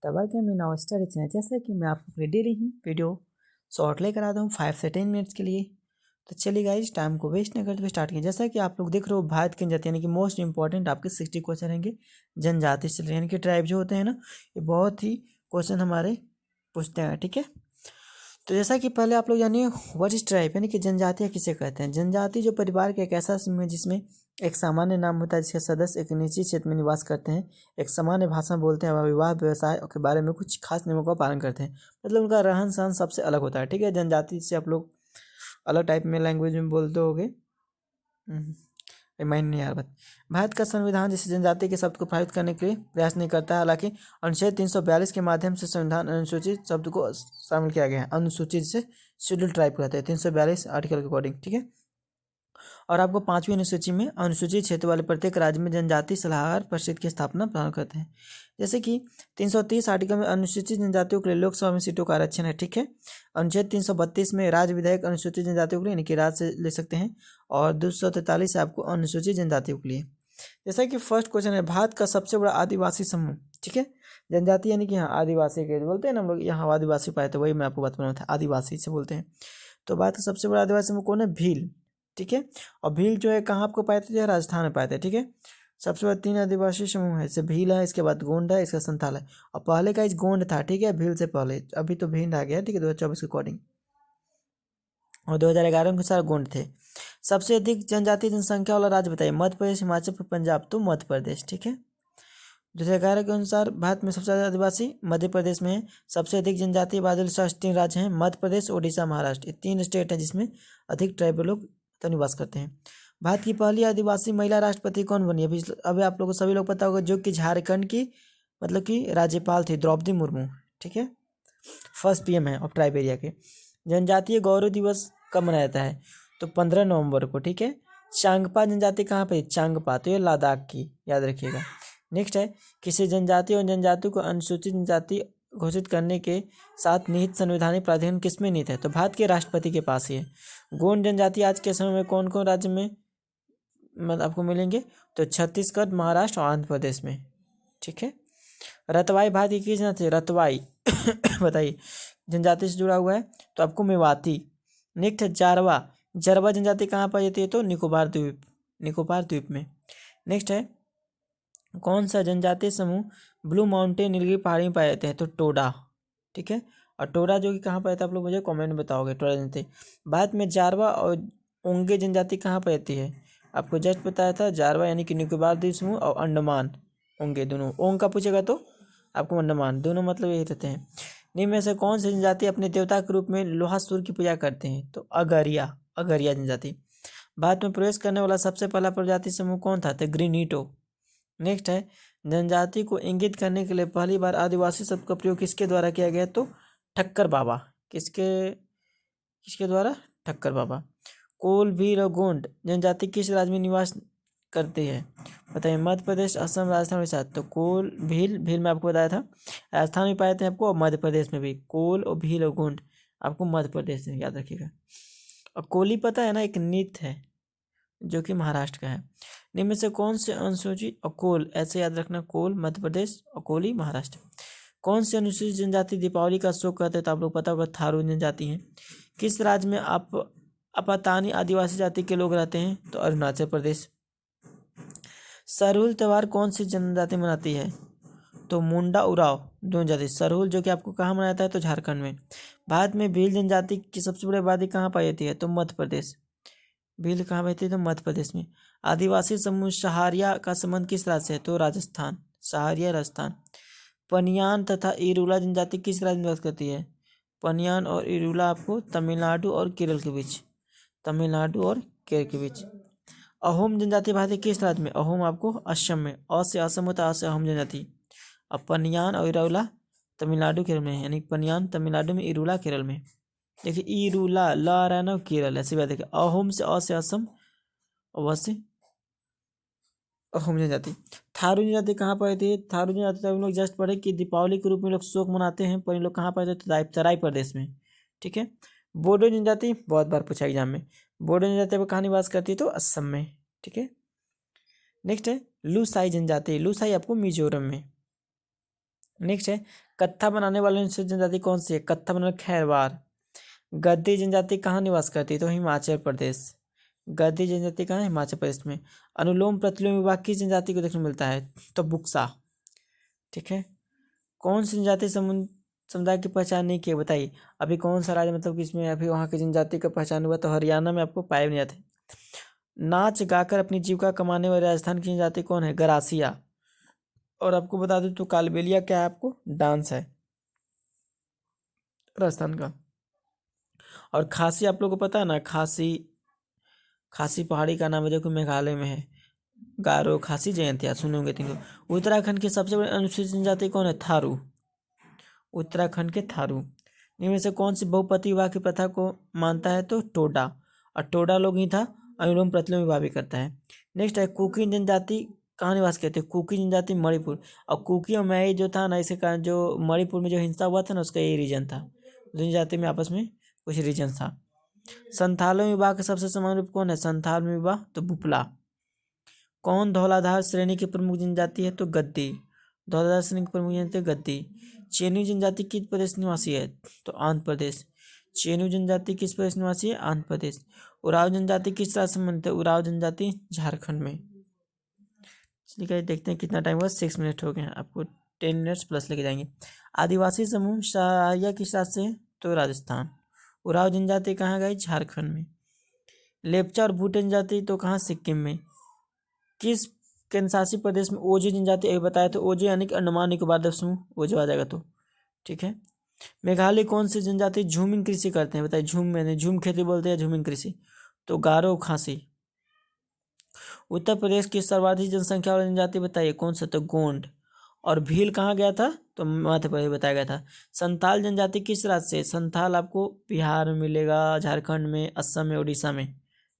Welcome in our study channel. जैसा कि मैं आपको अपनी डेली ही वीडियो शॉर्ट लेकर आता हूँ 5 से 10 मिनट्स के लिए। तो चलिए गाइस, टाइम को वेस्ट नहीं करते हुए स्टार्ट किए। जैसा कि आप लोग देख रहे हो, भारत की जनजाति यानी कि मोस्ट इंपॉर्टेंट आपके 60 क्वेश्चन रहेंगे जनजाति से, यानी कि ट्राइब जो होते हैं ना, ये बहुत ही क्वेश्चन हमारे पूछते हैं। ठीक है, तो जैसा कि पहले आप लोग जानिए व्हाट इज ट्राइब, यानी कि जनजातियाँ किसे कहते हैं। जनजाति जो परिवार का एक ऐसा समूह है जिसमें एक सामान्य नाम होता है, जिसके सदस्य एक निश्चित क्षेत्र में निवास करते हैं, एक सामान्य भाषा बोलते हैं, विवाह व्यवसाय के बारे में कुछ खास नियमों का पालन करते हैं। मतलब उनका रहन सहन सबसे अलग होता है। ठीक है, जनजाति से आप लोग अलग टाइप में लैंग्वेज में बोलते होगे। रिमाइंड नहीं यार बात। भारत का संविधान जैसे जनजाति के शब्द को प्रभावित करने के लिए प्रयास नहीं करता है। हालांकि अनुच्छेद 342 के माध्यम से संविधान अनुसूचित शब्द को शामिल किया गया है। अनुसूचित से शेड्यूल ट्राइब कहते हैं 342 आर्टिकल के अकॉर्डिंग। ठीक है, और आपको 5वीं अनुसूची में अनुसूचित क्षेत्र वाले प्रत्येक राज्य में जनजाति सलाहकार परिषद की स्थापना प्रदान करते हैं। जैसे कि 330 आर्टिकल में अनुसूचित जनजातियों के लिए लोकसभा में सीटों का आरक्षण है। ठीक है, अनुच्छेद 332 में राज्य विधायक अनुसूचित जनजातियों के लिए यानी कि राज्य से ले सकते हैं, और 243 आपको अनुसूचित जनजातियों के लिए। जैसा कि फर्स्ट क्वेश्चन है, भारत का सबसे बड़ा आदिवासी समूह। ठीक है, जनजाति यानी कि यहाँ आदिवासी के बोलते हैं ना हम लोग, यहाँ आदिवासी पाए थे, वही मैं आपको बात बताना था, आदिवासी से बोलते हैं। तो भारत का सबसे बड़ा आदिवासी समूह कौन है? भील। ठीक है, और भील जो है कहाँ आपको पाए थे? राजस्थान में पाए थे। ठीक है, सबसे बड़ा 3 आदिवासी समूह है, जैसे भील है, इसके बाद गोंड है, इसका संथाल है, और पहले का इस गोंड था। ठीक है, भील से पहले, अभी तो भील आ गया। ठीक है, 2024 के अकॉर्डिंग, और 2011 के अनुसार गोंड थे। सबसे अधिक जनजातीय जनसंख्या वाला राज्य बताइए। मध्य प्रदेश, हिमाचल, पंजाब। तो मध्य प्रदेश। ठीक है, 2011 के अनुसार भारत में सबसे ज़्यादा आदिवासी मध्य प्रदेश में है। सबसे अधिक जनजातीय बादल शासित 3 राज्य हैं, मध्य प्रदेश, ओडिशा, महाराष्ट्र। ये 3 स्टेट हैं जिसमें अधिक ट्राइबल लोग तो निवास करते हैं। भारत की पहली आदिवासी महिला राष्ट्रपति कौन बनी? अभी आप लोगों को सभी लोग पता होगा, जो कि झारखंड की मतलब कि राज्यपाल थी, द्रौपदी मुर्मू। ठीक है, फर्स्ट पीएम है ऑफ ट्राइब एरिया के। जनजातीय गौरव दिवस कब मनाया जाता है? तो 15 नवंबर को। ठीक है, चांगपा जनजाति कहाँ पर? चांगपा, तो ये लद्दाख की, याद रखिएगा। नेक्स्ट है, किसी जनजाति और जनजाति को अनुसूचित जनजाति घोषित करने के साथ निहित संवैधानिक प्राधिकरण किसमें निहित है? तो भारत के राष्ट्रपति के पास ही है। गोंड जनजाति आज के समय में कौन कौन राज्य में मतलब आपको मिलेंगे? तो छत्तीसगढ़, महाराष्ट्र और आंध्र प्रदेश में। ठीक है, रतवाई भारत की किस जनजाति? रतवाई बताइए जनजाति से जुड़ा हुआ है, तो आपको मेवाती। नेक्स्ट है जारवा। जारवा जनजाति कहाँ पाई जाती है? तो निकोबार द्वीप, निकोबार द्वीप में। नेक्स्ट है, कौन सा जनजातीय समूह ब्लू माउंटेन नीलगिरी पहाड़ी में पाए जाते हैं? तो टोडा। ठीक है, और टोडा जो कि कहाँ पाए थे आप लोग मुझे कमेंट में बताओगे। टोडा जनजाति भारत में जारवा और ओंगे जनजाति कहाँ पाई जाती है? आपको जस्ट बताया था, जारवा यानी कि निकोबार द्वीप समूह, और अंडमान ओंगे, दोनों। ओंग का पूछेगा तो आपको अंडमान, दोनों मतलब यही रहते हैं। निम्न में से कौन सी जनजाति अपने देवता के रूप में लोहासुर की पूजा करते हैं? तो अगरिया, अगरिया जनजाति। भारत में प्रवेश करने वाला सबसे पहला प्रजाति समूह कौन था? तो ग्रीनीटो। नेक्स्ट है, जनजाति को इंगित करने के लिए पहली बार आदिवासी शब्द का प्रयोग किसके द्वारा किया गया? तो ठक्कर बाबा। किसके द्वारा? ठक्कर बाबा। कोल, भील और गोंड जनजाति किस राज्य में निवास करती है? बताइए। मध्य प्रदेश, असम, राजस्थान, उड़ीसा। तो कोल, भील मैं आपको बताया था राजस्थान में पाए थे आपको, और मध्य प्रदेश में भी। कोल और भील और गोंड आपको मध्य प्रदेश में, याद रखिएगा। और कोली पता है ना, एक नृत्य है जो कि महाराष्ट्र का है। निम्न में से कौन से अनुसूचित और कोल, ऐसे याद रखना, कोल मध्य प्रदेश और कोली महाराष्ट्र। कौन सी अनुसूचित जनजाति दीपावली का शोक करते हैं? तो आप लोग पता होगा थारू जनजाति हैं। किस राज्य में अपातानी आदिवासी जाति के लोग रहते हैं? तो अरुणाचल प्रदेश। सरहुल त्यौहार कौन सी जनजाति मनाती है? तो मुंडा उराव जनजाति। सरहुल जो कि आपको कहाँ मनाया जाता है? तो झारखंड में। भारत में भील जनजाति की सबसे बड़ी आबादी कहाँ पाई जाती है? तो मध्य प्रदेश। भील कहाँ बहती है? तो मध्य प्रदेश में। आदिवासी समूह सहारिया का संबंध किस राज्य से है? तो राजस्थान, सहारिया राजस्थान। पनियान तथा इरूला जनजाति किस राज्य में निवास करती है? पनियान और इरूला आपको तमिलनाडु और केरल के बीच, तमिलनाडु और केरल के बीच। अहोम जनजाति भारत के किस राज्य में? अहोम आपको असम में, अ से असम होता है, अ से अहोम जनजाति। अब पनियान और इरूला तमिलनाडु केरल में, यानी पनियान तमिलनाडु में, इरूला केरल में। देखिए इरूला, ला रहा ना, केरल, ऐसी बात। देखिए अहोम से, अ से असम, और वह से अहोम जनजाति। थारू जनजाति कहाँ पाई थी? थारू जनजाति तो हम लोग जस्ट पढ़े कि दीपावली के रूप में लोग शोक मनाते हैं, पर इन लोग कहाँ पाए थे? तो तराई प्रदेश में। ठीक है, बोडो जनजाति बहुत बार पूछा एग्जाम में। बोडो जनजाति पर कहाँ निवास करती है? तो असम में। ठीक है, नेक्स्ट है लूसाई जनजाति। लूसाई आपको मिजोरम में। नेक्स्ट है कत्था बनाने वाली अनुसूचित जनजाति कौन सी है? कत्था बनाने खैरवार। गद्दी जनजाति कहाँ निवास करती है? तो हिमाचल प्रदेश। गद्दी जनजाति कहाँ है? हिमाचल प्रदेश में। अनुलोम प्रतिलोम विभाग किस जनजाति को देखने को मिलता है? तो बुक्सा। ठीक है। कौन सी जनजाति समुदाय की पहचान नहीं की? बताइए। अभी कौन सा राज्य मतलब कि इसमें अभी वहाँ की जनजाति का पहचान हुआ? तो हरियाणा में आपको पाए नहीं जाते। नाच गाकर अपनी जीविका कमाने वाली राजस्थान की जनजाति कौन है? गरासिया। और आपको बता दूं तो कालबेलिया क्या है? आपको डांस है राजस्थान का। और खासी आप लोगों को पता है ना? खासी, खासी पहाड़ी का नाम है, देखो मेघालय में है। गारो खासी जयंतिया सुने होंगे तीनों। उत्तराखंड की सबसे बड़ी अनुसूचित जनजाति कौन है? थारू। उत्तराखंड के थारू। इनमें से कौन सी बहुपति विवाह की प्रथा को मानता है? तो टोडा। और टोडा लोग ही था अनुलोम प्रतिलोम विवाह भी करता है। नेक्स्ट है कुकी जनजाति कहाँ निवास करते हैं? कुकी जनजाति मणिपुर। और कुकी और मैई जो था ना, इसके कारण जो मणिपुर में जो हिंसा हुआ था ना, उसका यही रीजन था। जनजाति में आपस में कुछ रीजन था। संथालों में विवाह का सबसे समान रूप कौन है? संथाल में विवाह तो बुपला। कौन धौलाधार श्रेणी की प्रमुख जनजाति है? तो गद्दी। धौलाधार श्रेणी की प्रमुख जनजाति गद्दी। चेनी जनजाति किस प्रदेश निवासी है? तो आंध्र प्रदेश। चेनी जनजाति किस प्रदेश निवासी है? आंध्र प्रदेश। उराव जनजाति किस राज्य से संबंधित है? उराव जनजाति झारखंड में। चलिए गाइस देखते हैं कितना टाइम हुआ। 6 मिनट हो गए हैं। आपको 10 मिनट्स प्लस लेके जाएंगे। आदिवासी समूह सहाया किस राज्य से? तो राजस्थान। उराव जनजाति कहाँ गई? झारखंड में। लेपचा और भूट जनजाति तो कहाँ? सिक्किम में। किस केंद्र शासित प्रदेश में ओजे जनजाति अभी बताया? तो ओजे यानी कि अंडमान निकोबार द्वीप समूह ओजे आ जाएगा। तो ठीक है। मेघालय कौन सी जनजाति झूमिंग कृषि करते हैं? बताइए। झूम मैंने झूम खेती बोलते हैं, झूमिंग कृषि। तो गारो खासी। उत्तर प्रदेश की सर्वाधिक जनसंख्या वाली जनजाति बताइए कौन सा? तो गोंड। और भील कहाँ गया था? तो मध्य प्रदेश बताया गया था। संथाल जनजाति किस राज्य से? संथाल आपको बिहार में मिलेगा, झारखंड में, असम में, उड़ीसा में।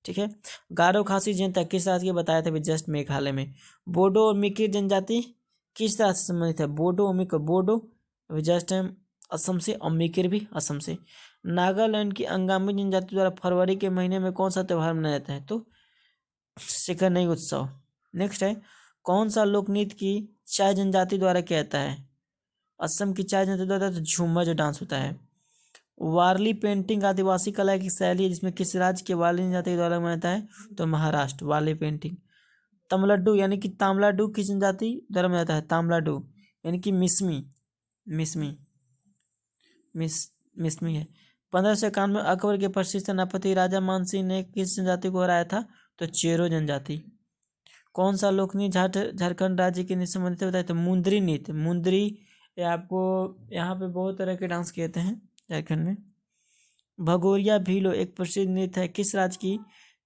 ठीक है। गारो खासी जनता किस राज्य के? बताया था अभी जस्ट मेघालय में। बोडो और मिकिर जनजाति किस राज्य से संबंधित है? बोडो और मिकिर। बोडो अभी जस्ट है असम से, और मिकिर भी असम से। नागालैंड की अंगामी जनजाति द्वारा फरवरी के महीने में कौन सा त्यौहार मनाया जाता है? तो शिखर नहीं उत्सव। नेक्स्ट है कौन सा लोक नृत्य की चाय जनजाति द्वारा किया जाता है? असम की चाय जनजाति द्वारा तो झूमर जो डांस होता है। वारली पेंटिंग आदिवासी कला की शैली है जिसमें किस राज्य के वारली जनजाति द्वारा बनाया जाता है? तो महाराष्ट्र। वारली पेंटिंग। तमलड्डू यानी कि तामलाडू किस जनजाति द्वारा बनाया जाता है? तामलाडू यानी कि मिसमी। मिसमी मिसमी है। 1591 में अकबर के प्रसिद्ध सेनापति राजा मानसिंह ने किस जनजाति को हराया था? तो चेरो जनजाति। कौन सा लोक नृत्य झारखंड राज्य के नृत्य संबंधित बताए? तो मुंदरी नृत्य। मुंदरी ये आपको यहाँ पे बहुत तरह के डांस कहते हैं झारखंड में। भगोरिया भीलो एक प्रसिद्ध नृत्य है किस राज्य की?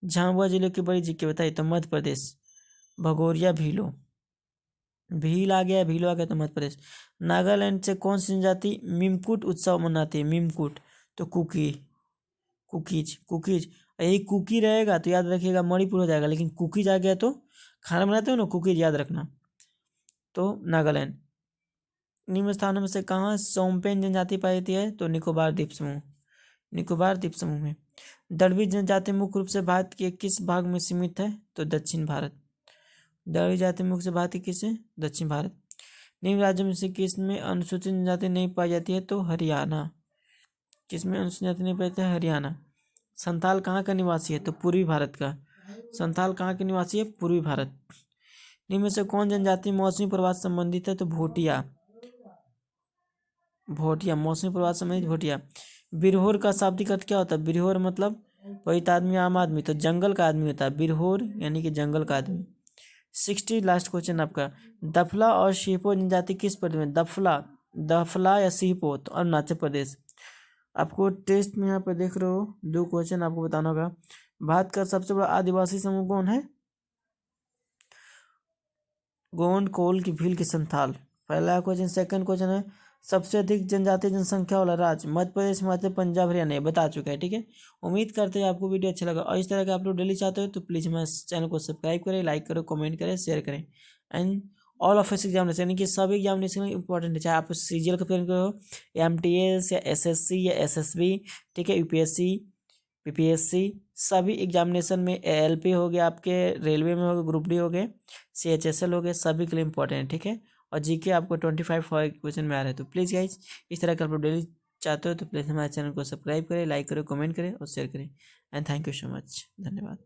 झाबुआ जिले की बड़ी झील की। बताइए। तो मध्य प्रदेश। भगोरिया भीलो। भील आ गया, भीलो आ गया तो मध्य प्रदेश। नागालैंड से कौन सी जनजाति मिमकुट उत्सव मनाती है? मिमकुट तो कुकी। कुकीज। कुकीज यही कुकी रहेगा तो याद रखिएगा मणिपुर हो जाएगा, लेकिन कुकीज आ गया तो खाना बनाते हो ना, कुकीज याद रखना। तो नागालैंड। निम्न स्थानों में से कहाँ सोमपेन जनजाति पाई जाती है? तो निकोबार द्वीप समूह। निकोबार द्वीप समूह में। दड़बी जनजाति मुख्य रूप से भारत के किस भाग में सीमित है? तो दक्षिण भारत। दड़बी जाति मुख्य से भारत के किस है? दक्षिण भारत। निम्न राज्यों में से किस में अनुसूचित जनजाति नहीं पाई जाती है? तो हरियाणा। किसमें अनुसूचित जनजाति नहीं पाई जाती है? हरियाणा। संथाल कहाँ का निवासी है? तो पूर्वी भारत का। संथाल कहाँ के निवासी है? पूर्वी भारत। निम्न में से कौन जनजाति मौसमी प्रवाह से संबंधित है? तो भोटिया। भोटिया मौसमी प्रवाह से संबंधित भोटिया। बिरहोर का शाब्दिक अर्थ क्या होता है? बिरहोर मतलब पतित आदमी, आम आदमी, तो जंगल का आदमी होता है बिरहोर यानी कि जंगल का आदमी। 60 लास्ट क्वेश्चन आपका। दफला और शिपो जनजाति किस प्रदेश में? दफला, दफला या शिपो तो अरुणाचल प्रदेश। आपको टेस्ट में यहाँ पे देख रहे हो 2 क्वेश्चन आपको बताना होगा। भारत का सबसे बड़ा आदिवासी समूह कौन है? गोंड, कोल की भील की संथाल। पहला क्वेश्चन। सेकंड क्वेश्चन है सबसे अधिक जनजातीय जनसंख्या वाला राज्य? मध्य प्रदेश, हिमाचल, पंजाब, हरियाणा। बता चुका है। ठीक है। उम्मीद करते हैं आपको वीडियो अच्छा लगा, और इस तरह के आप लोग डेली चाहते हो तो प्लीज़ हमारे चैनल को सब्सक्राइब करें, लाइक करो, कमेंट करें, शेयर करें। एंड ऑल ऑफिस एग्जामिनेशन यानी कि सभी एग्जामिनेशन इंपॉर्टेंट है, चाहे आप सीजीएल का प्रिपेयर करो, एमटीएस या एसएससी या एसएसबी, ठीक है, यूपीएससी, पीपीएससी, सभी एग्जामिनेशन में एएलपी हो गया, आपके रेलवे में हो गए, ग्रुप डी हो गए, सीएचएसएल हो गए, सभी के लिए इंपॉर्टेंट है। ठीक है। और जीके आपको 25 क्वेश्चन में आ रहा है। तो प्लीज़ गाइज इस तरह का आप डेली चाहते हो तो प्लीज़ हमारे चैनल को सब्सक्राइब करें, लाइक करें, कमेंट करें और शेयर करें। And thank you so much. धन्यवाद।